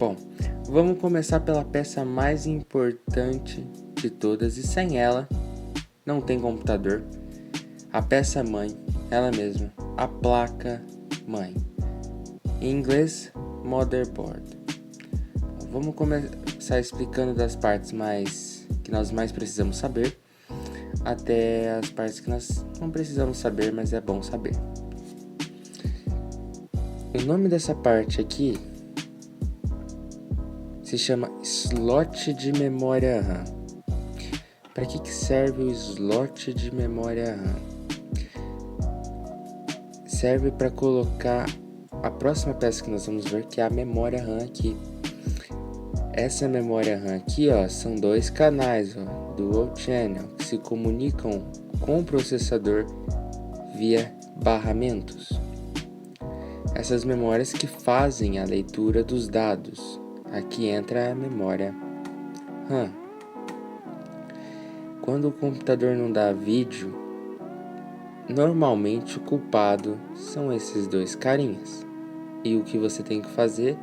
Bom, vamos começar pela peça mais importante de todas e sem ela não tem computador. A peça mãe, ela mesma, a placa mãe. Em inglês, motherboard. Vamos começar explicando das partes que nós mais precisamos saber até as partes que nós não precisamos saber, mas é bom saber. O nome dessa parte aqui se chama slot de memória RAM. Para que serve o slot de memória RAM? Serve para colocar a próxima peça que nós vamos ver, que é a memória RAM aqui. Essa memória RAM aqui, são dois canais, dual channel, que se comunicam com o processador via barramentos. Essas memórias que fazem a leitura dos dados. Aqui entra a memória RAM. Quando o computador não dá vídeo, normalmente o culpado são esses dois carinhas. E o que você tem que fazer?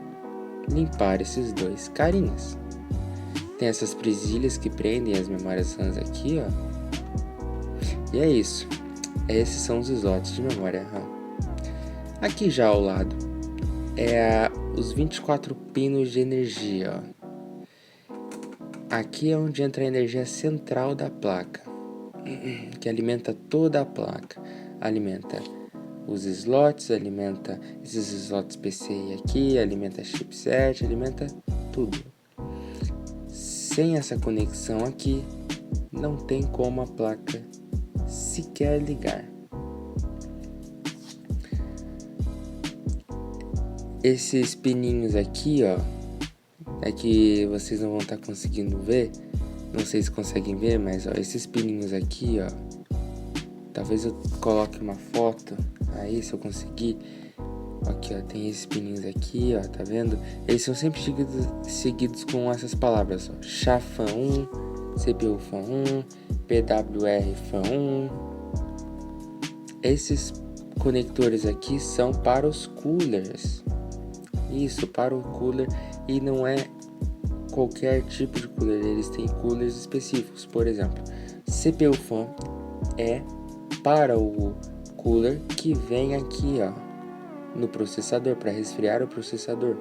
Limpar esses dois carinhas. Tem essas presilhas que prendem as memórias RAM aqui, E é isso. Esses são os slots de memória RAM. Aqui já ao lado os 24 pinos de energia, Aqui é onde entra a energia central da placa, que alimenta toda a placa. Alimenta os slots, alimenta esses slots PCI aqui, alimenta chipset, alimenta tudo. Sem essa conexão aqui, não tem como a placa sequer ligar. Esses pininhos aqui, é que vocês não vão estar conseguindo ver, não sei se conseguem ver, mas esses pininhos aqui, talvez eu coloque uma foto aí, se eu conseguir. Aqui, tem esses pininhos aqui, tá vendo? Eles são sempre seguidos com essas palavras, SHA-FAN1, CPU-FAN1, PWR-FAN1. Esses conectores aqui são para os coolers. Isso, para o cooler, e não é qualquer tipo de cooler, eles têm coolers específicos. Por exemplo, CPU-FAN é para o cooler que vem aqui, no processador, para resfriar o processador.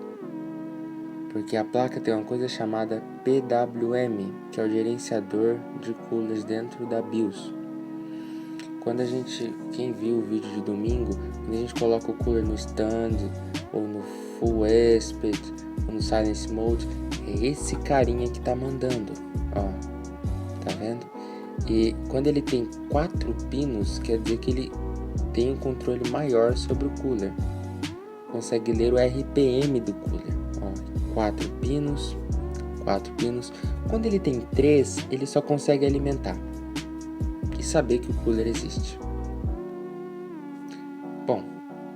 Porque a placa tem uma coisa chamada PWM, que é o gerenciador de coolers dentro da BIOS. Quem viu o vídeo de domingo, quando a gente coloca o cooler no stand, ou no Full Aspect, ou no Silence Mode, é esse carinha que tá mandando, tá vendo? E quando ele tem 4 pinos, quer dizer que ele tem um controle maior sobre o cooler. Consegue ler o RPM do cooler, 4 pinos. Quando ele tem 3, ele só consegue alimentar e saber que o cooler existe. Bom,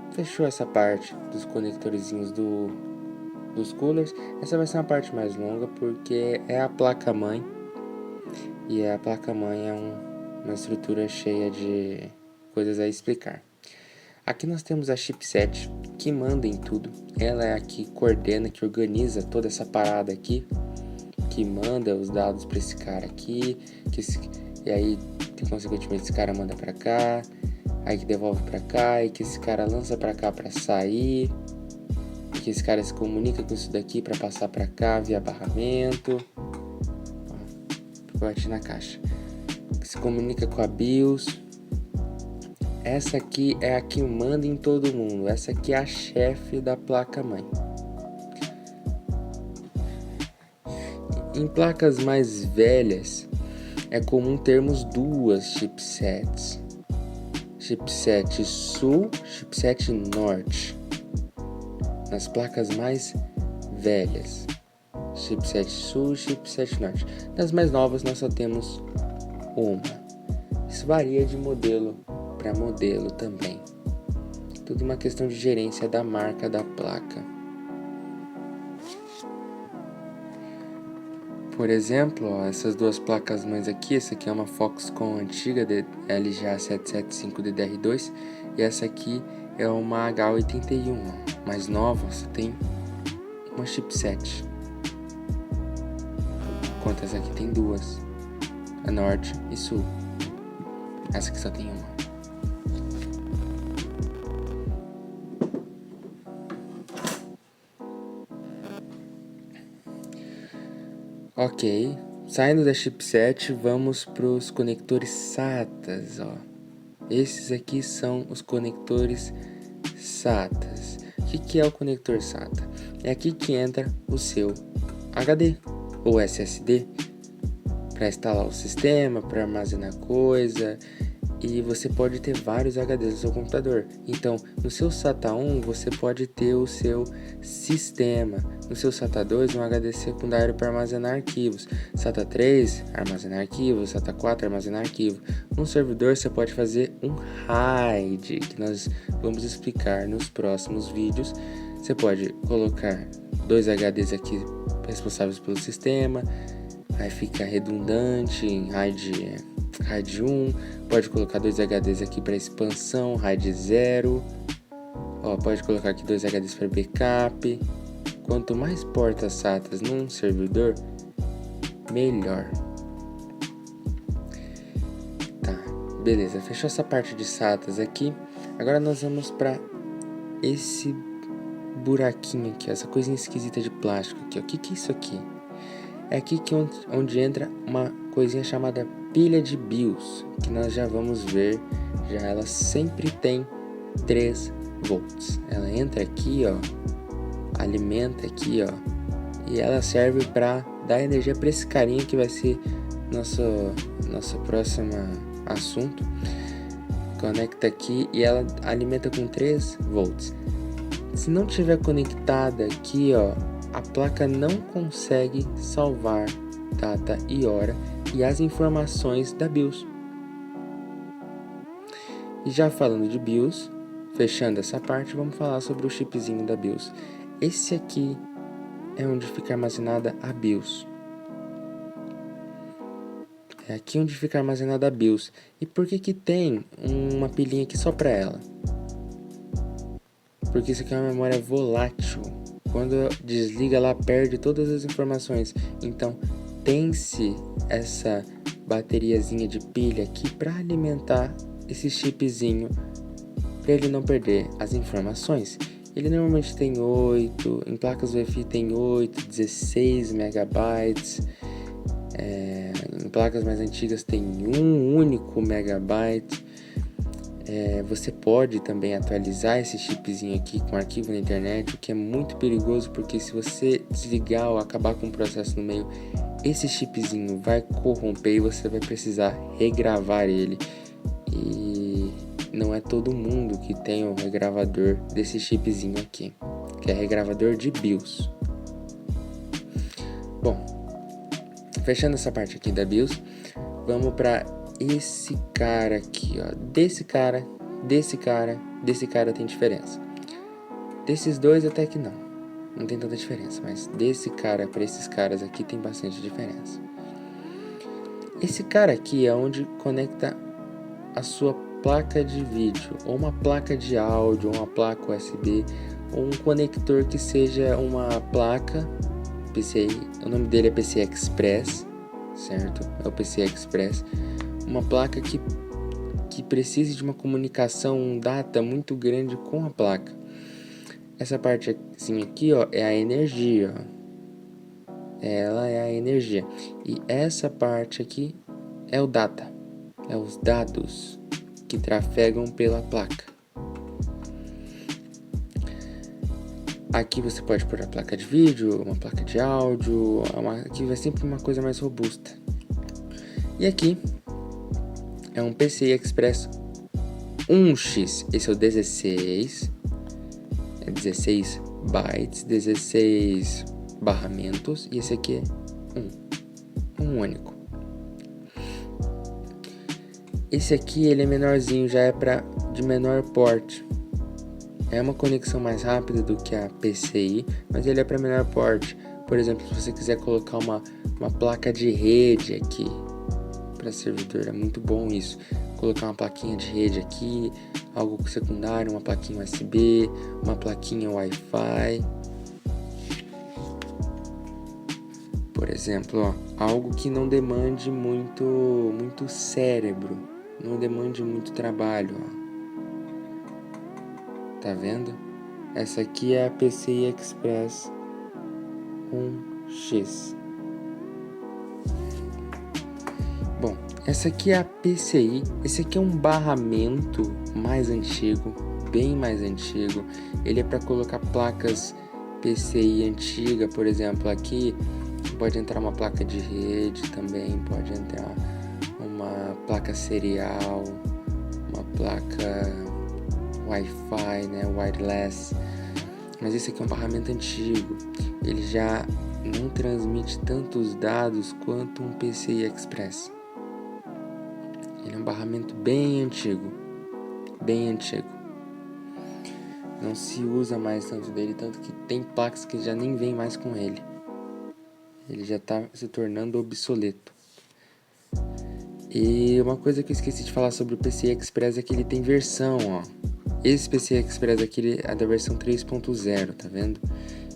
fechou essa parte dos conectorzinhos dos coolers. Essa vai ser uma parte mais longa porque é a placa-mãe. E a placa-mãe é uma estrutura cheia de coisas a explicar. Aqui nós temos a chipset que manda em tudo. Ela é a que coordena, que organiza toda essa parada aqui, que manda os dados para esse cara aqui, e aí consequentemente esse cara manda para cá, aí que devolve para cá, e que esse cara lança para cá para sair, e que esse cara se comunica com isso daqui para passar para cá via barramento. Bate na caixa. Que se comunica com a BIOS. Essa aqui é a que manda em todo mundo. Essa aqui é a chefe da placa-mãe. Em placas mais velhas, é comum termos duas chipsets. Chipset Sul, chipset Norte. Nas placas mais velhas, chipset Sul, chipset Norte. Nas mais novas nós só temos uma. Isso varia de modelo para modelo também. Tudo uma questão de gerência da marca da placa. Por exemplo, essas duas placas mães aqui, essa aqui é uma Foxconn antiga de LGA 775DDR2 e essa aqui é uma H81, mais nova, só tem uma chipset. Enquanto essa aqui tem duas, a norte e sul. Essa aqui só tem uma. Ok, saindo da chipset, vamos para os conectores SATAs, ó. Esses aqui são os conectores SATAs. O que é o conector SATA? É aqui que entra o seu HD ou SSD para instalar o sistema, para armazenar coisa, e você pode ter vários HDs no seu computador. Então, no seu SATA 1 você pode ter o seu sistema, no seu SATA 2 um HD secundário para armazenar arquivos, SATA 3 armazenar arquivos, SATA 4 armazenar arquivo. No servidor você pode fazer um RAID, que nós vamos explicar nos próximos vídeos. Você pode colocar dois HDs aqui responsáveis pelo sistema, aí fica redundante em RAID 1, pode colocar dois HDs aqui para expansão, RAID 0, ó, pode colocar aqui dois HDs para backup. Quanto mais portas SATAs num servidor, melhor. Tá, beleza, fechou essa parte de SATAs aqui. Agora nós vamos para esse buraquinho aqui, essa coisinha esquisita de plástico aqui. O que é isso aqui? É aqui que onde entra uma coisinha chamada pilha de BIOS, que nós já vamos ver. Já ela sempre tem 3 volts. Ela entra aqui, ó, alimenta aqui, ó, e ela serve para dar energia para esse carinha que vai ser nosso próximo assunto. Conecta aqui e ela alimenta com 3 volts. Se não tiver conectada aqui, ó, a placa não consegue salvar data e hora e as informações da BIOS. E já falando de BIOS, fechando essa parte, vamos falar sobre o chipzinho da BIOS. Esse aqui é onde fica armazenada a BIOS. É aqui onde fica armazenada a BIOS. E por que tem uma pilhinha aqui só para ela? Porque isso aqui é uma memória volátil. Quando desliga, ela perde todas as informações. Então, tem-se essa bateriazinha de pilha aqui para alimentar esse chipzinho, para ele não perder as informações. Ele normalmente tem 8, em placas UEFI tem 8, 16 megabytes. Em placas mais antigas tem um único megabyte. Você pode também atualizar esse chipzinho aqui com arquivo na internet, o que é muito perigoso, porque se você desligar ou acabar com o processo no meio, esse chipzinho vai corromper e você vai precisar regravar ele. E não é todo mundo que tem o regravador desse chipzinho aqui, que é regravador de BIOS. Bom, fechando essa parte aqui da BIOS, vamos para esse cara aqui, ó. Desse cara tem diferença. Desses dois até que não tem tanta diferença, mas desse cara para esses caras aqui tem bastante diferença. Esse cara aqui é onde conecta a sua placa de vídeo, ou uma placa de áudio, ou uma placa USB, ou um conector que seja uma placa PCI, o nome dele é PCI Express, certo? É o PCI Express. Uma placa que precise de uma comunicação, um data muito grande com a placa. Essa parte assim aqui, ó, é a energia, ó. Ela é a energia. E essa parte aqui é o data, é os dados que trafegam pela placa. Aqui você pode pôr a placa de vídeo, uma placa de áudio, aqui vai sempre uma coisa mais robusta. E aqui é um PCI Express 1x, esse é o 16, é 16 bytes, 16 barramentos, e esse aqui é um único. Esse aqui ele é menorzinho, já é de menor porte. É uma conexão mais rápida do que a PCI, mas ele é para menor porte. Por exemplo, se você quiser colocar uma placa de rede aqui para servidor, é muito bom isso. Colocar uma plaquinha de rede aqui, algo secundário, uma plaquinha USB, uma plaquinha Wi-Fi. Por exemplo, ó, algo que não demande muito cérebro, não demande muito trabalho, ó. Tá vendo? Essa aqui é a PCI Express 1X. Bom, essa aqui é a PCI. Esse aqui é um barramento mais antigo, bem mais antigo. Ele é para colocar placas PCI antiga, por exemplo, aqui pode entrar uma placa de rede também, pode entrar uma placa serial, uma placa Wi-Fi, né, wireless. Mas esse aqui é um barramento antigo. Ele já não transmite tantos dados quanto um PCI Express. Ele é um barramento bem antigo. Bem antigo. Não se usa mais tanto dele, tanto que tem placas que já nem vem mais com ele. Ele já está se tornando obsoleto. E uma coisa que eu esqueci de falar sobre o PCI Express é que ele tem versão, ó. Esse PCI Express aqui é da versão 3.0, tá vendo?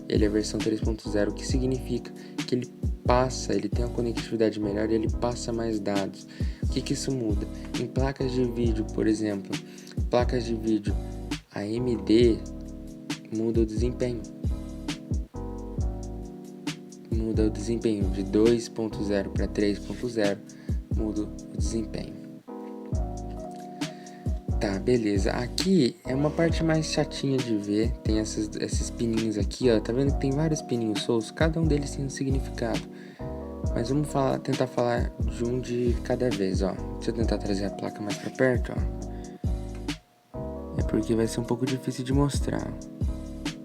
Ele é a versão 3.0, o que significa que ele tem uma conectividade melhor e ele passa mais dados. O que isso muda? Em placas de vídeo, por exemplo, placas de vídeo AMD muda o desempenho. Muda o desempenho de 2.0 para 3.0, muda o desempenho. Tá, beleza. Aqui é uma parte mais chatinha de ver. Tem esses pininhos aqui, ó. Tá vendo que tem vários pininhos soltos? Cada um deles tem um significado. Mas vamos tentar falar de um de cada vez, ó. Deixa eu tentar trazer a placa mais pra perto, ó. É porque vai ser um pouco difícil de mostrar.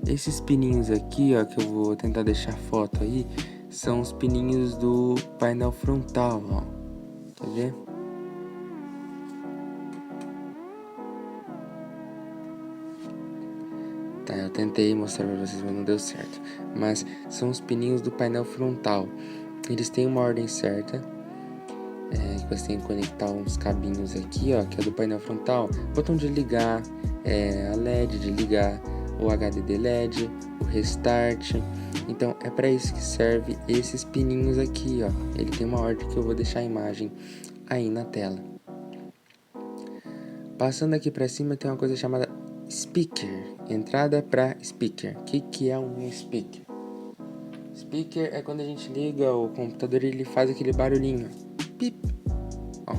Esses pininhos aqui, ó, que eu vou tentar deixar foto aí, são os pininhos do painel frontal, ó. Quer ver? Tá, eu tentei mostrar pra vocês, mas não deu certo. Mas são os pininhos do painel frontal. Eles têm uma ordem certa. Que você tem que conectar uns cabinhos aqui, ó, que é do painel frontal. Botão de ligar, a LED de ligar, o HDD LED, o restart. Então é para isso que serve esses pininhos aqui, ó. Ele tem uma ordem que eu vou deixar a imagem aí na tela. Passando aqui para cima tem uma coisa chamada speaker, entrada para speaker. O que é um speaker? Speaker é quando a gente liga o computador e ele faz aquele barulhinho. Pip. Ó,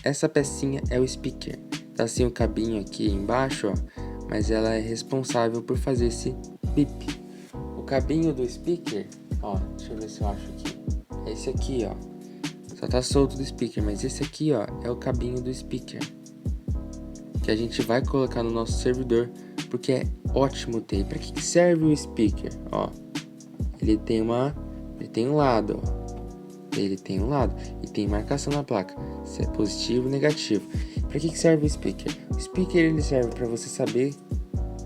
essa pecinha é o speaker. Tá assim o cabinho aqui embaixo, ó, mas ela é responsável por fazer esse pip. O cabinho do speaker, ó, deixa eu ver se eu acho aqui. É esse aqui, ó. Só tá solto do speaker, mas esse aqui, ó, é o cabinho do speaker. Que a gente vai colocar no nosso servidor, porque é ótimo ter. Para que serve o speaker? Ó, ele tem um lado, ó. Ele tem um lado e tem marcação na placa, se é positivo ou negativo. Para que serve o speaker? O speaker ele serve para você saber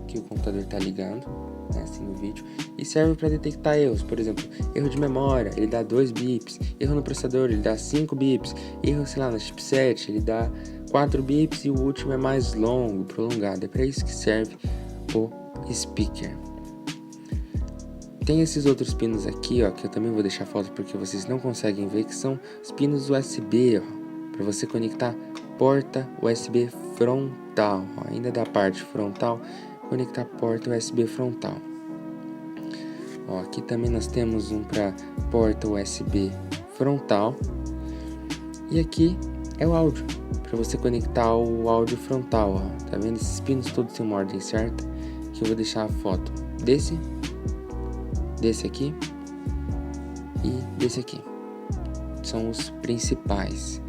que o computador está ligando, né, assim no vídeo, e serve para detectar erros. Por exemplo, erro de memória, ele dá 2 bips, erro no processador, ele dá 5 bips, erro, sei lá, no chipset, ele dá 4 bips e o último é mais longo, prolongado. É para isso que serve o speaker. Tem esses outros pinos aqui, ó, que eu também vou deixar foto porque vocês não conseguem ver, que são os pinos USB, ó, para você conectar porta USB frontal, ó, ainda da parte frontal, conectar porta USB frontal. Ó, aqui também nós temos um para porta USB frontal e aqui é o áudio, para você conectar o áudio frontal, ó. Tá vendo? Esses pinos todos têm uma ordem certa, que eu vou deixar a foto desse aqui e desse aqui. São os principais.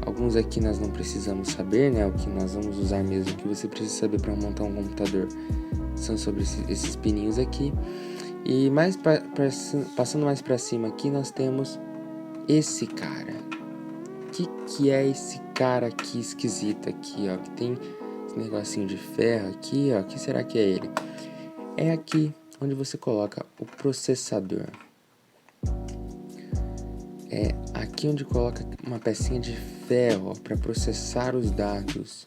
Alguns aqui nós não precisamos saber, né? O que nós vamos usar mesmo, que você precisa saber para montar um computador, são sobre esses pininhos aqui. E mais passando mais para cima aqui, nós temos esse cara. Que é esse cara aqui esquisito aqui, ó, que tem esse negocinho de ferro aqui, ó. O que será que é ele? É aqui onde você coloca o processador. É aqui onde coloca uma pecinha de ferro para processar os dados.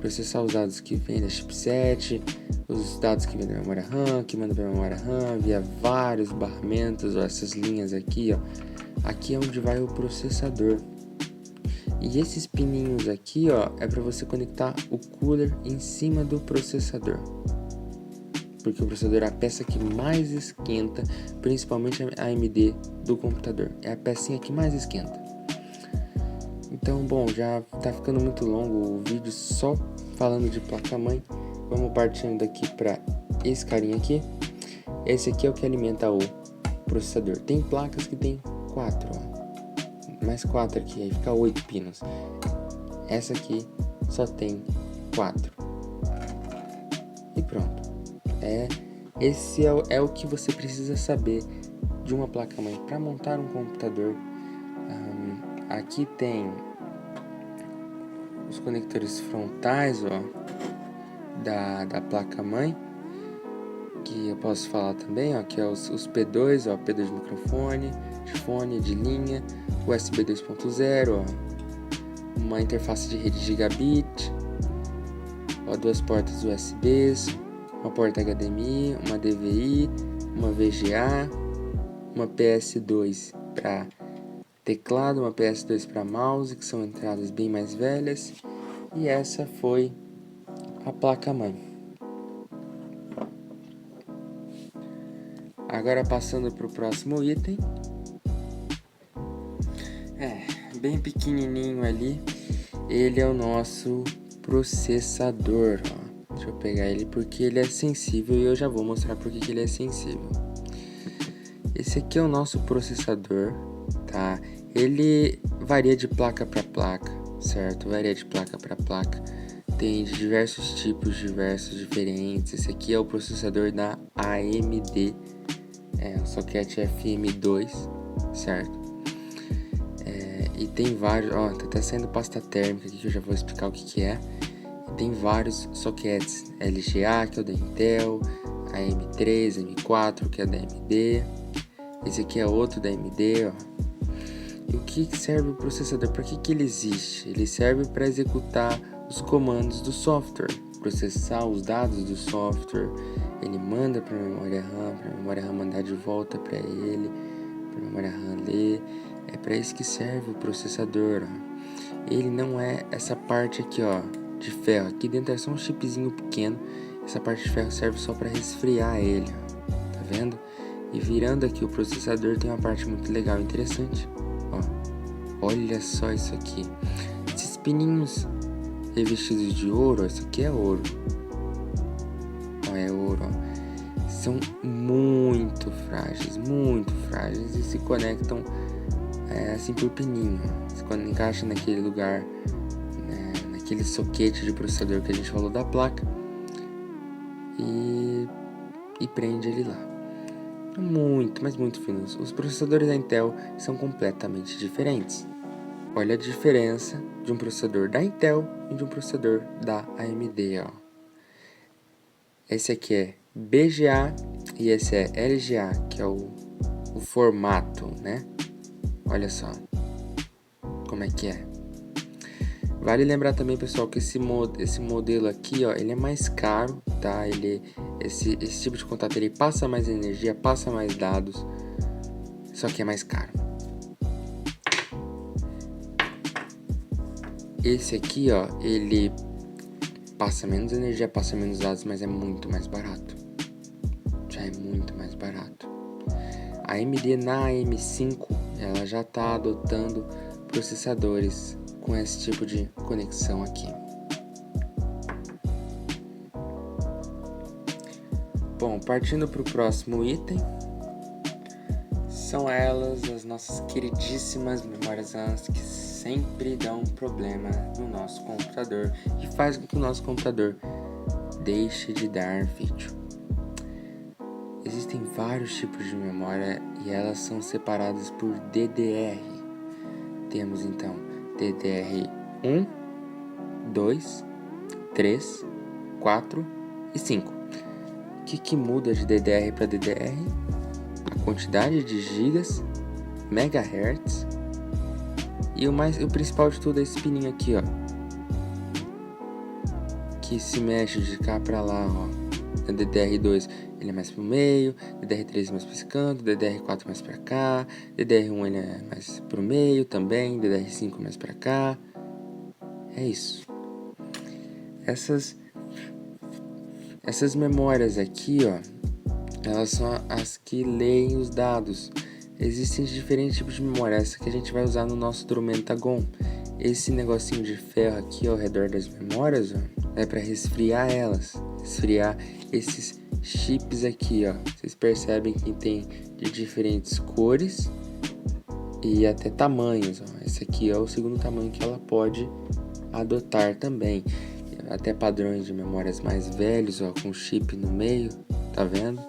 processar os dados que vêm da chipset, os dados que vêm da memória RAM, que manda para a memória RAM, via vários barramentos, ó, essas linhas aqui, ó. Aqui é onde vai o processador. E esses pininhos aqui, ó, é para você conectar o cooler em cima do processador. Porque o processador é a peça que mais esquenta, principalmente a AMD do computador. É a pecinha que mais esquenta. Então, bom, já tá ficando muito longo o vídeo só falando de placa-mãe. Vamos partindo daqui para esse carinha aqui. Esse aqui é o que alimenta o processador. Tem placas que tem 4, ó. Mais 4 aqui, aí fica 8 pinos. Essa aqui só tem 4. E pronto. Esse é o que você precisa saber de uma placa-mãe para montar um computador. Aqui tem os conectores frontais, ó, da placa-mãe, que eu posso falar também, ó, que é os P2, ó, P2 de microfone, de fone, de linha, USB 2.0, ó, uma interface de rede gigabit, ó, 2 portas USBs, uma porta HDMI, uma DVI, uma VGA, uma PS2 para teclado, uma PS2 para mouse, que são entradas bem mais velhas, e essa foi a placa-mãe. Agora passando para o próximo item, bem pequenininho ali, ele é o nosso processador, ó. Deixa eu pegar ele porque ele é sensível e eu já vou mostrar porque que ele é sensível. Esse aqui é o nosso processador, tá? Ele varia de placa para placa, certo? Varia de placa para placa. Tem de diversos tipos, diversos diferentes. Esse aqui é o processador da AMD, o socket FM2, certo? E tem vários, ó, tá até saindo pasta térmica aqui que eu já vou explicar o que é. Tem vários sockets, LGA, que é o da Intel, a M3, M4, que é da AMD. Esse aqui é outro da AMD, ó. E o que serve o processador? Para que ele existe? Ele serve para executar os comandos do software, processar os dados do software. Ele manda para a memória RAM mandar de volta para ele, para a memória RAM ler. É para isso que serve o processador, ó. Ele não é essa parte aqui, ó, de ferro. Aqui dentro é só um chipzinho pequeno. Essa parte de ferro serve só para resfriar ele, ó. Tá vendo? E virando aqui o processador tem uma parte muito legal e interessante. Ó, olha só isso aqui. Esses pininhos revestidos de ouro, ó, isso aqui é ouro. Ó, é ouro, ó. São muito frágeis e se conectam assim por pininho. Quando encaixa naquele lugar, naquele soquete de processador que a gente falou da placa e prende ele lá. Mas muito finos. Os processadores da Intel são completamente diferentes. Olha a diferença de um processador da Intel e de um processador da AMD, ó. Esse aqui é BGA e esse é LGA, que é o formato, né? Olha só como é que é. Vale lembrar também, pessoal, que esse modelo aqui, ó, ele é mais caro, tá? Esse tipo de contato, ele passa mais energia, passa mais dados, só que é mais caro. Esse aqui, ó, ele passa menos energia, passa menos dados, mas é muito mais barato. Já é muito mais barato. A AMD na AM5, ela já está adotando processadores com esse tipo de conexão aqui. Bom, partindo para o próximo item, são elas as nossas queridíssimas memórias RAM que sempre dão problema no nosso computador e faz com que o nosso computador deixe de dar vídeo. Existem vários tipos de memória e elas são separadas por DDR. Temos então DDR1, 2, 3, 4 e 5. O que muda de DDR para DDR? A quantidade de gigas, megahertz e o principal de tudo é esse pininho aqui, ó. que se mexe de cá pra lá, ó. O DDR2 ele é mais pro meio, DDR3 mais pra esse canto, DDR4 mais pra cá, DDR1 ele é mais pro meio também, DDR5 mais pra cá. É isso. Essas memórias aqui, ó, elas são as que leem os dados. Existem diferentes tipos de memória. Essa que a gente vai usar no nosso Drumentagon. Esse negocinho de ferro aqui ao redor das memórias, ó, é para resfriar elas. Resfriar esses chips aqui, ó. Vocês percebem que tem de diferentes cores e até tamanhos, ó. Esse aqui é o segundo tamanho que ela pode adotar também. Até padrões de memórias mais velhos, ó, com chip no meio, tá vendo?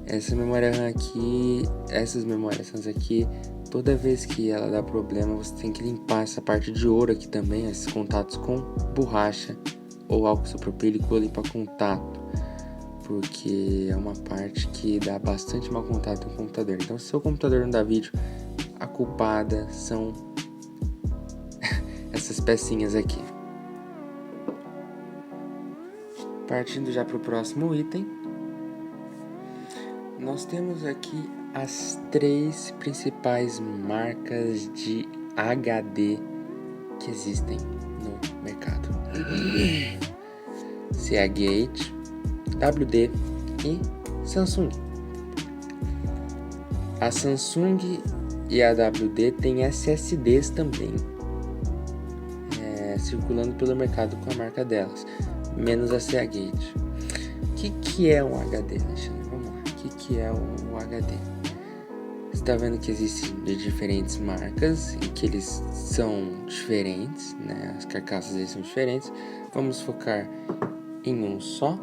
Essa memória RAM aqui, essas memórias RAM aqui, toda vez que ela dá problema, você tem que limpar essa parte de ouro aqui também, esses contatos com borracha ou álcool isopropílico ou limpa contato, porque é uma parte que dá bastante mau contato no computador. Então, se o seu computador não dá vídeo, a culpada são essas pecinhas aqui. Partindo já para o próximo item, nós temos aqui as 3 principais marcas de HD que existem no mercado: Seagate, WD e Samsung. A Samsung e a WD têm SSDs também, circulando pelo mercado com a marca delas, menos a Seagate. O que é um HD, Alexandre? Vamos lá. O que é o HD? Você está vendo que existem de diferentes marcas e que eles são diferentes, né? As carcaças deles são diferentes. Vamos focar em um só.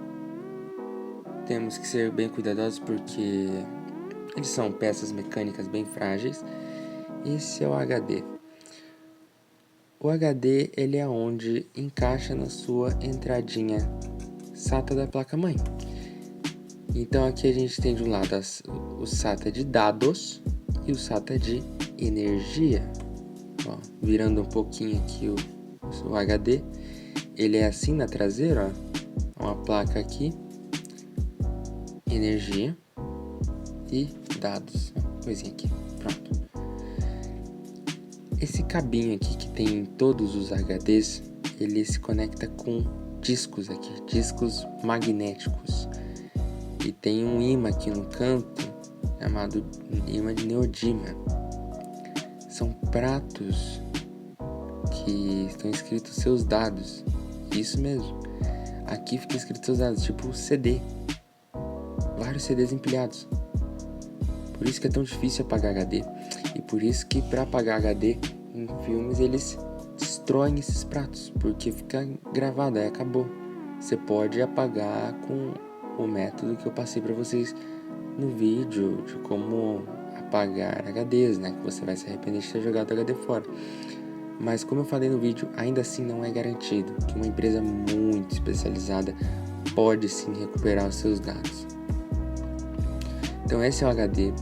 Temos que ser bem cuidadosos porque eles são peças mecânicas bem frágeis. Esse é o HD. O HD ele é onde encaixa na sua entradinha SATA da placa-mãe. Então aqui a gente tem de um lado o SATA de dados e o SATA de energia. Ó, virando um pouquinho aqui o HD, ele é assim na traseira, ó, uma placa aqui, energia e dados, ó, coisinha aqui, pronto. Esse cabinho aqui que tem em todos os HDs, ele se conecta com discos aqui, discos magnéticos. E tem um ímã aqui no canto, chamado ímã de neodímio. São pratos que estão escritos seus dados. Isso mesmo. Aqui fica escrito seus dados, tipo CD. Vários CDs empilhados. Por isso que é tão difícil apagar HD. E por isso que para apagar HD em filmes eles destroem esses pratos. Porque fica gravado, aí acabou. Você pode apagar com o método que eu passei para vocês no vídeo de como apagar HDs, né? Que você vai se arrepender de ter jogado o HD fora. Mas como eu falei no vídeo, ainda assim não é garantido que uma empresa muito especializada pode sim recuperar os seus dados. Então esse é o HD.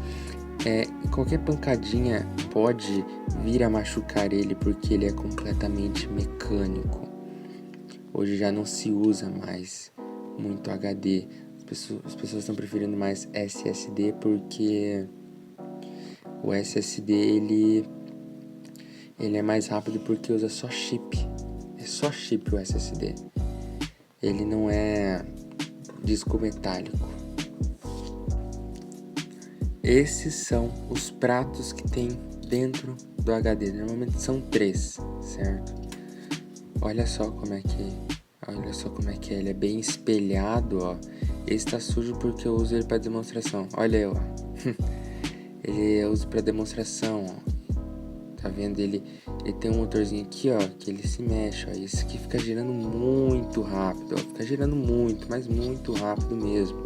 Qualquer pancadinha pode vir a machucar ele porque ele é completamente mecânico. Hoje já não se usa mais muito HD. As pessoas estão preferindo mais SSD porque o SSD ele é mais rápido porque usa só chip. É só chip o SSD. Ele não é disco metálico. Esses são os pratos que tem dentro do HD. Normalmente são 3, certo? Olha só como é que é. Ele é bem espelhado, ó. Esse tá sujo porque eu uso ele para demonstração. Olha aí, ó. Ele eu uso para demonstração, ó. Tá vendo? Ele tem um motorzinho aqui, ó, que ele se mexe, ó. Esse aqui fica girando muito rápido, ó. Fica girando muito, mas muito rápido mesmo.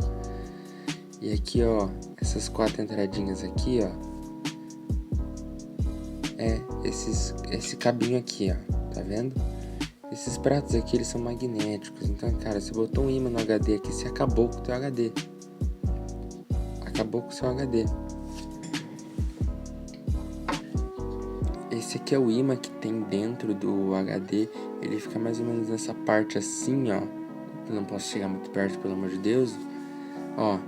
E aqui, ó, essas 4 entradinhas aqui, ó, esse cabinho aqui, ó, tá vendo? Esses pratos aqui, eles são magnéticos. Então, cara, você botou um ímã no HD aqui, você acabou com o teu HD. Acabou com o seu HD. Esse aqui é o ímã que tem dentro do HD. Ele fica mais ou menos nessa parte assim, ó. Eu não posso chegar muito perto, pelo amor de Deus. Ó.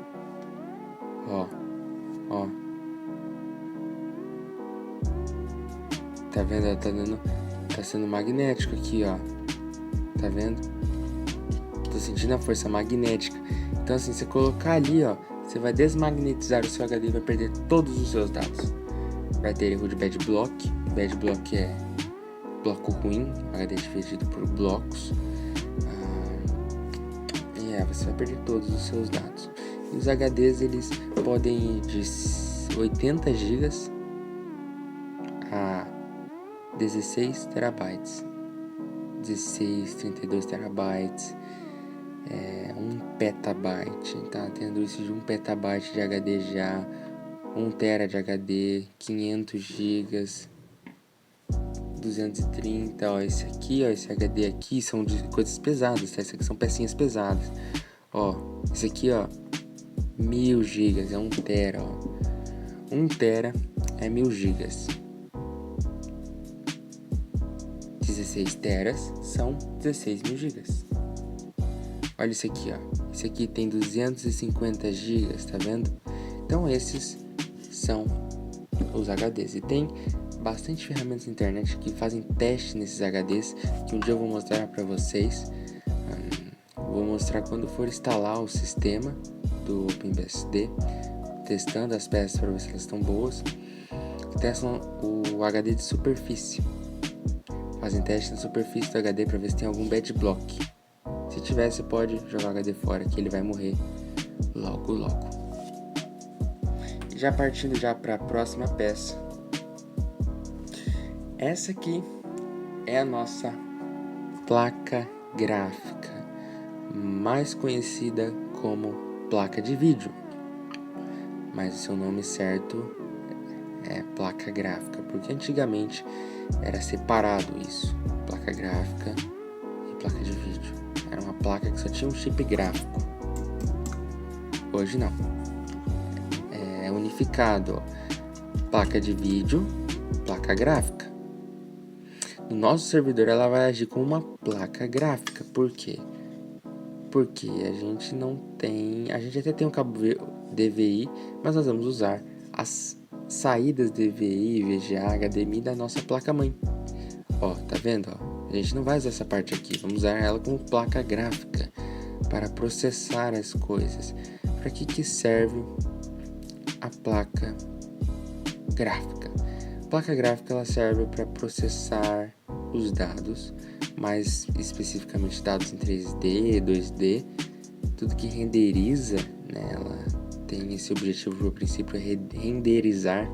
Tá vendo? Tá sendo magnético aqui, ó. Tá vendo? Tô sentindo a força magnética. Então assim, você colocar ali, ó, você vai desmagnetizar o seu HD e vai perder todos os seus dados. Vai ter erro de bad block. Bad block é bloco ruim, HD dividido por blocos. Você vai perder todos os seus dados. E os HDs, eles podem ir de 80 GB a 16 terabytes. 16, 32 terabytes, 1 petabyte, tá tendo isso de 1 petabyte de HD já, 1 tera de HD, 500 GB, 230, ó, esse aqui, ó, esse HD aqui são de coisas pesadas, tá? Esse aqui são pecinhas pesadas, ó, esse aqui, ó, 1000 GB, é 1 tera, ó, 1 tera é 1000 GB, 16 teras são 16.000 GB. Olha isso aqui, ó. Esse aqui tem 250 GB, tá vendo? Então esses são os HDs. E tem bastante ferramentas na internet que fazem teste nesses HDs, que um dia eu vou mostrar para vocês. Vou mostrar quando for instalar o sistema do OpenBSD, testando as peças para ver se elas estão boas. Testam o HD de superfície. Fazem teste na superfície do HD para ver se tem algum bad block. Se tiver, você pode jogar o HD fora, que ele vai morrer logo. Já partindo já para a próxima peça. Essa aqui é a nossa placa gráfica, mais conhecida como placa de vídeo. Mas o seu nome certo é placa gráfica, porque antigamente era separado isso, placa gráfica e placa de vídeo. Era uma placa que só tinha um chip gráfico. Hoje não. É unificado, ó. Placa de vídeo, placa gráfica. No nosso servidor ela vai agir como uma placa gráfica. Por quê? Porque a gente não tem... A gente até tem um cabo DVI, mas nós vamos usar as saídas DVI, VGA, HDMI da nossa placa-mãe. Ó, tá vendo? Ó? A gente não vai usar essa parte aqui, vamos usar ela como placa gráfica para processar as coisas. Para que serve a placa gráfica? A placa gráfica ela serve para processar os dados, mais especificamente dados em 3D, 2D, tudo que renderiza, né, ela tem esse objetivo, por princípio, é renderizar,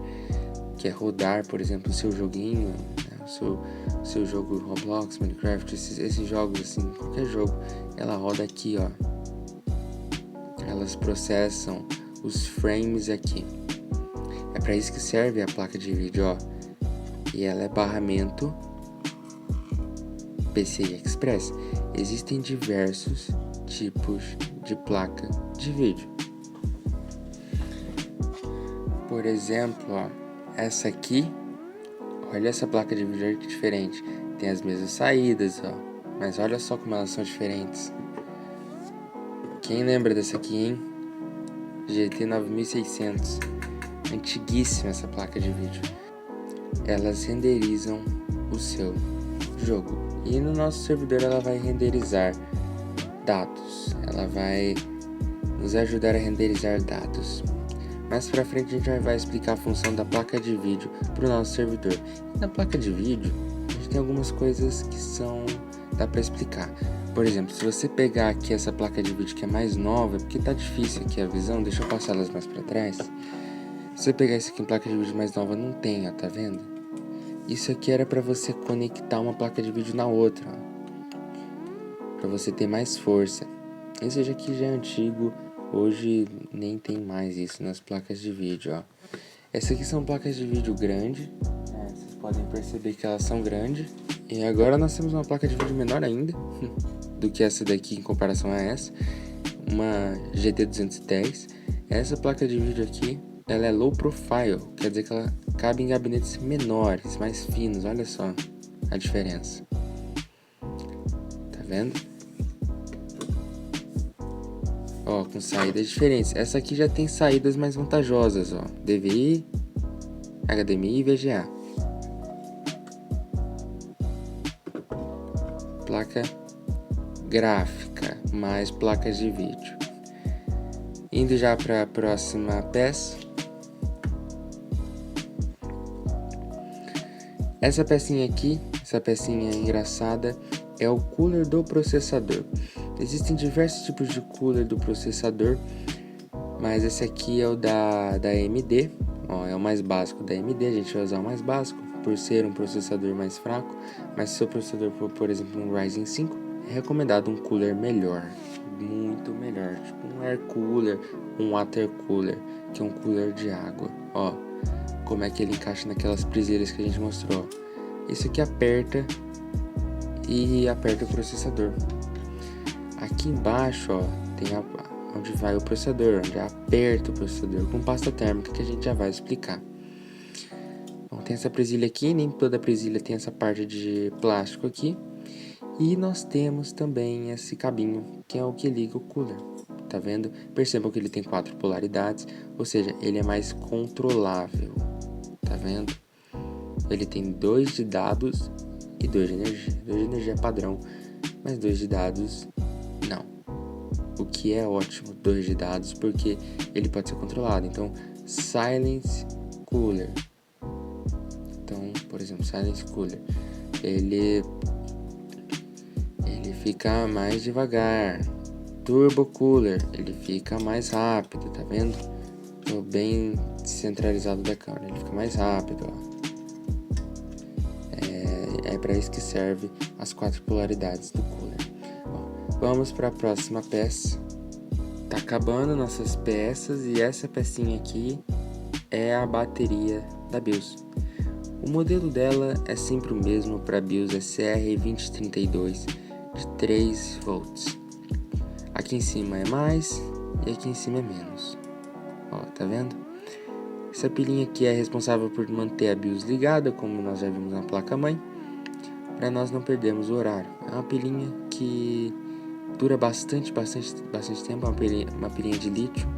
que é rodar, por exemplo, o seu joguinho, né, o seu jogo Roblox, Minecraft, esses jogos assim, qualquer jogo, ela roda aqui, ó. Elas processam os frames aqui. É para isso que serve a placa de vídeo, ó. E ela é barramento PCI Express. Existem diversos tipos de placa de vídeo. Por exemplo, ó, essa aqui, olha essa placa de vídeo que diferente. Tem as mesmas saídas, ó, mas olha só como elas são diferentes. Quem lembra dessa aqui, hein? GT 9600. Antiguíssima essa placa de vídeo. Elas renderizam o seu jogo. E no nosso servidor ela vai renderizar dados. Ela vai nos ajudar a renderizar dados. Mais pra frente a gente vai explicar a função da placa de vídeo para o nosso servidor. E na placa de vídeo a gente tem algumas coisas que dá para explicar. Por exemplo, se você pegar aqui essa placa de vídeo que é mais nova, porque tá difícil aqui a visão, deixa eu passar elas mais para trás. Se você pegar isso aqui em placa de vídeo mais nova, não tem, ó, tá vendo? Isso aqui era para você conectar uma placa de vídeo na outra, ó, para você ter mais força. Esse aqui já é antigo, hoje nem tem mais isso nas placas de vídeo, ó. Essas aqui são placas de vídeo grande, né? Vocês podem perceber que elas são grandes. E agora nós temos uma placa de vídeo menor ainda do que essa daqui em comparação a essa, uma GT210. Essa placa de vídeo aqui ela é low profile, quer dizer que ela cabe em gabinetes menores, mais finos, olha só a diferença. Tá vendo? Ó, com saídas diferentes. Essa aqui já tem saídas mais vantajosas, ó. DVI, HDMI e VGA. Placa gráfica, mais placas de vídeo. Indo já para a próxima peça. Essa pecinha aqui, essa pecinha engraçada, é o cooler do processador. Existem diversos tipos de cooler do processador, mas esse aqui é o da AMD. Ó, é o mais básico da AMD, a gente vai usar o mais básico, por ser um processador mais fraco. Mas se o seu processador for, por exemplo, um Ryzen 5, é recomendado um cooler melhor, muito melhor, tipo um air cooler, um water cooler, que é um cooler de água. Ó, como é que ele encaixa naquelas presilhas que a gente mostrou. Isso aqui aperta e aperta o processador. Aqui embaixo, ó, tem onde vai o processador, onde aperta o processador com pasta térmica, que a gente já vai explicar. Bom, tem essa presilha aqui, nem toda presilha tem essa parte de plástico aqui. E nós temos também esse cabinho, que é o que liga o cooler. Tá vendo? Percebam que ele tem 4 polaridades, ou seja, ele é mais controlável. Tá vendo? Ele tem 2 de dados e 2 de energia. 2 de energia é padrão, mas 2 de dados não. O que é ótimo, 2 de dados, porque ele pode ser controlado. Então, Silence Cooler. Então, por exemplo, Silence Cooler. Ele fica mais devagar. Turbo Cooler, ele fica mais rápido, tá vendo? Tô bem centralizado da câmera, ele fica mais rápido, ó. É para isso que serve as 4 polaridades do cooler. Ó, vamos para a próxima peça. Tá acabando nossas peças e essa pecinha aqui é a bateria da BIOS. O modelo dela é sempre o mesmo para a BIOS SR2032 de 3 volts. Aqui em cima é mais e aqui em cima é menos. Ó, tá vendo? Essa pilinha aqui é responsável por manter a BIOS ligada, como nós já vimos na placa-mãe, para nós não perdermos o horário. É uma pilinha que dura bastante tempo, uma pilinha de lítio,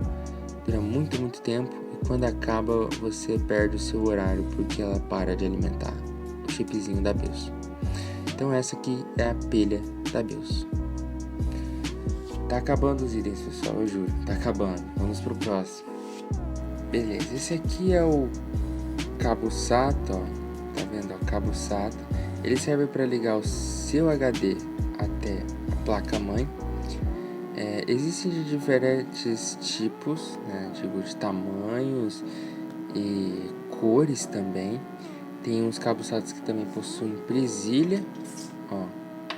dura muito tempo, e quando acaba você perde o seu horário porque ela para de alimentar o chipzinho da BIOS. Então essa aqui é a pilha da BIOS. Tá acabando os itens, pessoal, eu juro, tá acabando. Vamos pro próximo. Beleza, esse aqui é o cabo SATA, ó. Tá vendo, ó, cabo SATA. Ele serve para ligar o seu HD até a placa-mãe. Existem de diferentes tipos, né, tipo de tamanhos e cores também. Tem uns cabos SATA que também possuem presilha, ó.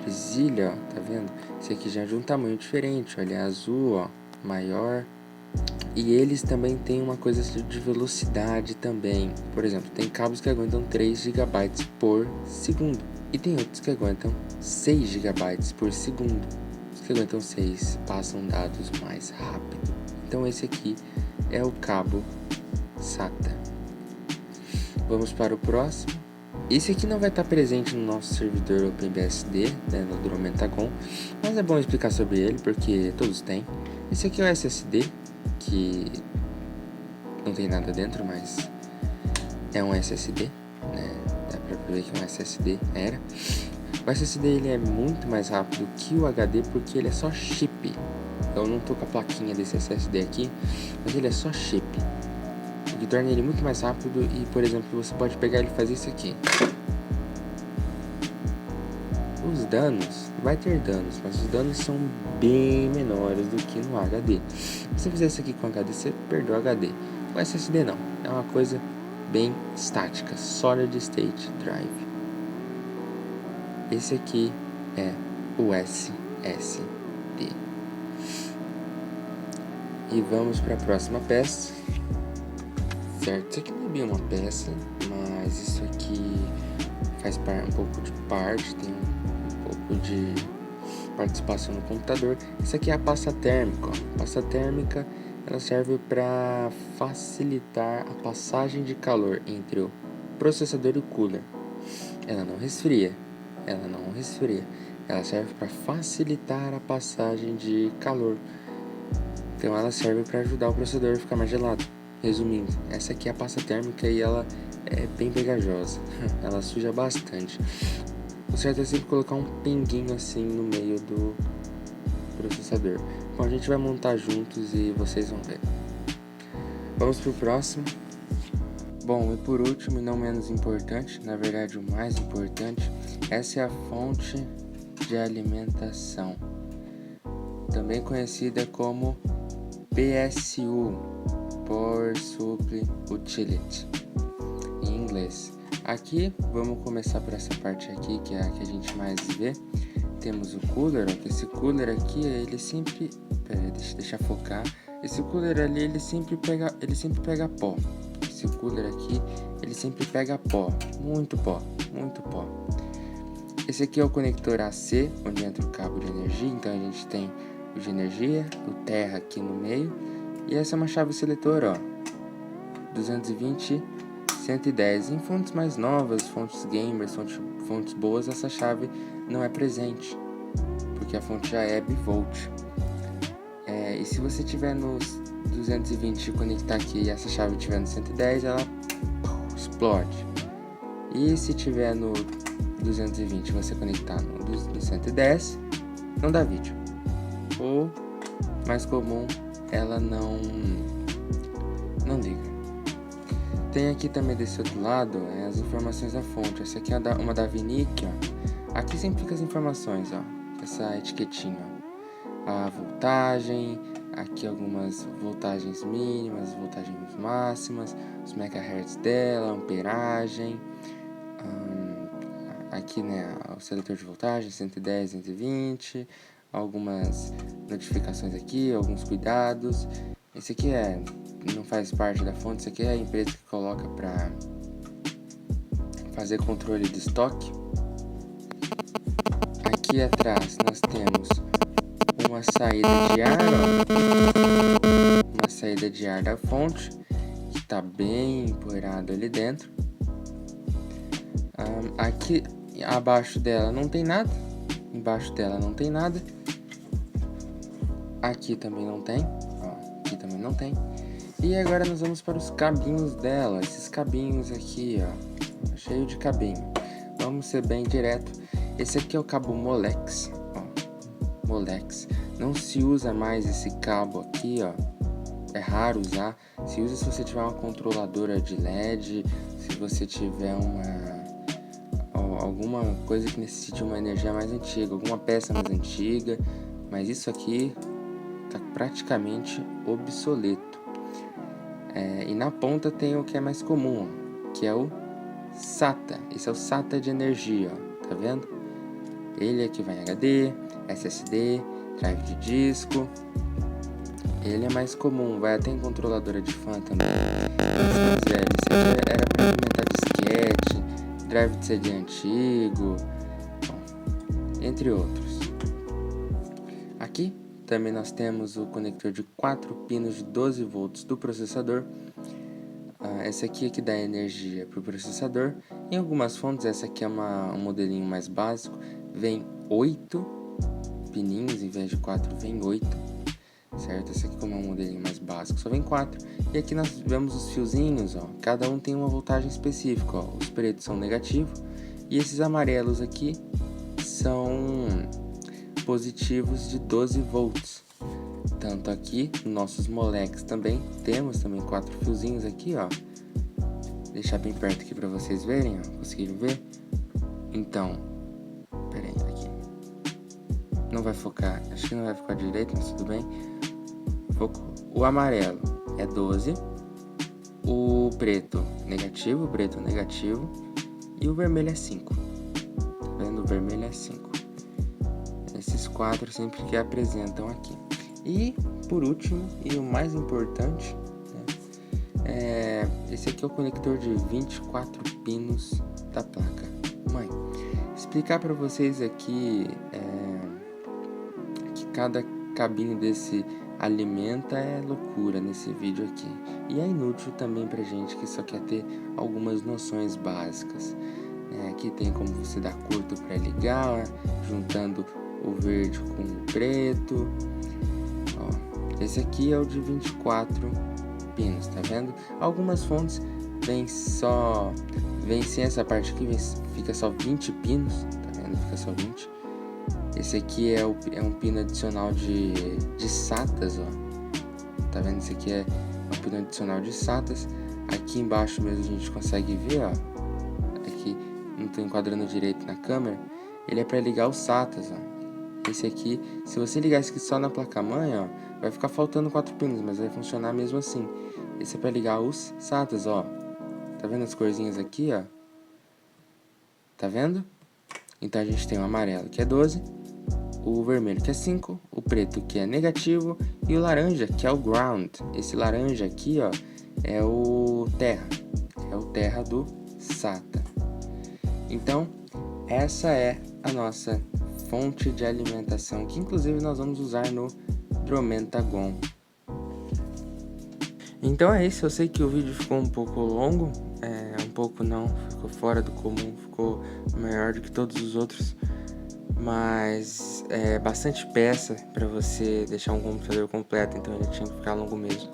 Presilha, ó, tá vendo? Esse aqui já é de um tamanho diferente, ó, ele é azul, ó, maior. E eles também têm uma coisa de velocidade também. Por exemplo, tem cabos que aguentam 3 GB por segundo. E tem outros que aguentam 6 GB por segundo. Os que aguentam 6 passam dados mais rápido. Então esse aqui é o cabo SATA. Vamos para o próximo. Esse aqui não vai estar presente no nosso servidor OpenBSD, né, no Dromentagon, mas é bom explicar sobre ele porque todos têm. Esse aqui é o SSD, que não tem nada dentro, mas é um SSD, né? Dá pra ver que um SSD era. O SSD ele é muito mais rápido que o HD porque ele é só chip. Eu não tô com a plaquinha desse SSD aqui, mas ele é só chip, o que torna ele muito mais rápido. E, por exemplo, você pode pegar ele e fazer isso aqui. Os danos, vai ter danos, mas os danos são bem menores do que no HD. Se você fizer isso aqui com HD, você perdeu o HD. O SSD não, é uma coisa bem estática, Solid State Drive. Esse aqui é o SSD. E vamos para a próxima peça. Certo, isso aqui não é bem uma peça, mas isso aqui faz um pouco de parte, tem um pouco de participação no computador. Isso aqui é a pasta térmica, ó. A pasta térmica ela serve para facilitar a passagem de calor entre o processador e o cooler. Ela não resfria, ela serve para facilitar a passagem de calor. Então ela serve para ajudar o processador a ficar mais gelado. Resumindo, essa aqui é a pasta térmica e ela é bem pegajosa, ela suja bastante. O certo é sempre colocar um pinguinho assim no meio do processador. Bom, a gente vai montar juntos e vocês vão ver. Vamos pro próximo. Bom, e por último e não menos importante, na verdade o mais importante, essa é a fonte de alimentação, também conhecida como PSU, Power Supply Utility, em inglês. Aqui, vamos começar por essa parte aqui, que é a que a gente mais vê. Temos o cooler, ó, que esse cooler aqui, ele sempre... deixa eu focar. Esse cooler ali, ele sempre pega pó. Esse cooler aqui, ele sempre pega pó. Muito pó. Esse aqui é o conector AC, onde entra o cabo de energia. Então, a gente tem o de energia, o terra aqui no meio. E essa é uma chave seletor, ó. 220, 110. Em fontes mais novas, fontes gamers, fontes boas, essa chave não é presente, porque a fonte já é bivolt. E se você tiver nos 220 e conectar aqui e essa chave estiver no 110, ela explode. E se tiver no 220 você conectar no 110, não dá vídeo. Ou, mais comum, ela não liga. Tem aqui também desse outro lado as informações da fonte. Essa aqui é uma da Vinic, ó. Aqui sempre fica as informações, ó. Essa etiquetinha, ó. A voltagem, aqui algumas voltagens mínimas, voltagens máximas, os megahertz dela, amperagem. Aqui, né, o seletor de voltagem, 110, 120, algumas notificações aqui, alguns cuidados. Esse aqui não faz parte da fonte, esse aqui é a empresa que coloca para fazer controle de estoque. Aqui atrás nós temos uma saída de ar, ó, uma saída de ar da fonte, que está bem empoeirado ali dentro. Aqui abaixo dela não tem nada, embaixo dela não tem nada, aqui também não tem, ó, aqui também não tem. E agora nós vamos para os cabinhos dela, esses cabinhos aqui, ó, cheio de cabinho. Vamos ser bem direto. Esse aqui é o cabo Molex, ó, Molex. Não se usa mais esse cabo aqui, ó. É raro usar. Se usa se você tiver uma controladora de LED, se você tiver alguma coisa que necessite uma energia mais antiga, alguma peça mais antiga. Mas isso aqui tá praticamente obsoleto. E na ponta tem o que é mais comum, ó, que é o SATA. Esse é o SATA de energia, ó, tá vendo? Ele aqui vai em HD, SSD, drive de disco. Ele é mais comum, vai até em controladora de fan também. Esse aqui era para alimentar disquete, drive de CD antigo, bom, entre outros. Aqui também nós temos o conector de 4 pinos de 12 volts do processador. Essa aqui é que dá energia para o processador. Em algumas fontes, essa aqui é um modelinho mais básico. Vem 8 pininhos, em vez de 4 vem 8. Certo? Esse aqui como é um modelinho mais básico, só vem 4. E aqui nós vemos os fiozinhos, ó. Cada um tem uma voltagem específica, ó. Os pretos são negativos e esses amarelos aqui são positivos de 12 volts. Tanto aqui, nossos Molex também, temos também 4 fiozinhos aqui, ó. Vou deixar bem perto aqui para vocês verem, ó. Conseguiram ver? Então, pera aí, aqui. Não vai focar, acho que não vai ficar direito, mas tudo bem. Focou. O amarelo é 12, o preto negativo, e o vermelho é 5. Tá vendo? O vermelho é 5. Esses 4 sempre que apresentam aqui. E por último, e o mais importante, né, esse aqui é o conector de 24 pinos da placa mãe. Explicar para vocês aqui que cada cabinho desse alimenta é loucura nesse vídeo aqui. E é inútil também pra gente que só quer ter algumas noções básicas. Aqui tem como você dar curto para ligar, juntando o verde com o preto. Ó, esse aqui é o de 24 pinos, tá vendo? Algumas fontes vem sem essa parte aqui, fica só 20 pinos, tá vendo? Fica só 20. Esse aqui é um pino adicional de SATAs, ó. Tá vendo? Esse aqui é um pino adicional de SATAs. Aqui embaixo mesmo a gente consegue ver, ó. Aqui não tô enquadrando direito na câmera. Ele é para ligar os SATAs, ó. Esse aqui, se você ligar esse aqui só na placa-mãe, ó, vai ficar faltando 4 pinos, mas vai funcionar mesmo assim. Esse é para ligar os SATAs, ó. Tá vendo as corzinhas aqui, ó? Tá vendo? Então a gente tem o amarelo, que é 12, o vermelho, que é 5, o preto, que é negativo, e o laranja, que é o ground. Esse laranja aqui, ó, é o terra do SATA. Então, essa é a nossa fonte de alimentação, que inclusive nós vamos usar no Dromentagon. Então é isso, eu sei que o vídeo ficou um pouco longo, um pouco não, ficou fora do comum, ficou maior do que todos os outros, mas é bastante peça para você deixar um computador completo, então ele tinha que ficar longo mesmo.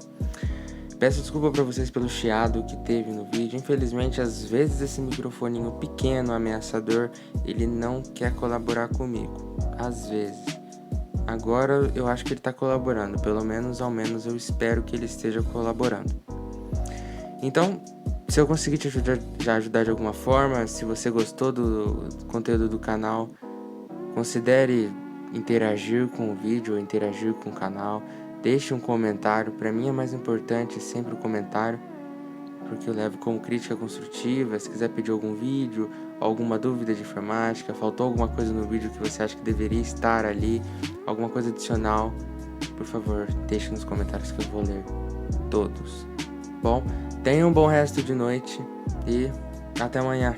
Peço desculpa para vocês pelo chiado que teve no vídeo. Infelizmente, às vezes esse microfoninho pequeno, ameaçador, ele não quer colaborar comigo. Às vezes. Agora eu acho que ele está colaborando. Ao menos eu espero que ele esteja colaborando. Então, se eu conseguir te ajudar de alguma forma, se você gostou do conteúdo do canal, considere interagir com o vídeo ou interagir com o canal. Deixe um comentário, para mim é mais importante sempre o comentário, porque eu levo como crítica construtiva. Se quiser pedir algum vídeo, alguma dúvida de informática, faltou alguma coisa no vídeo que você acha que deveria estar ali, alguma coisa adicional, por favor, deixe nos comentários que eu vou ler todos. Bom, tenha um bom resto de noite e até amanhã.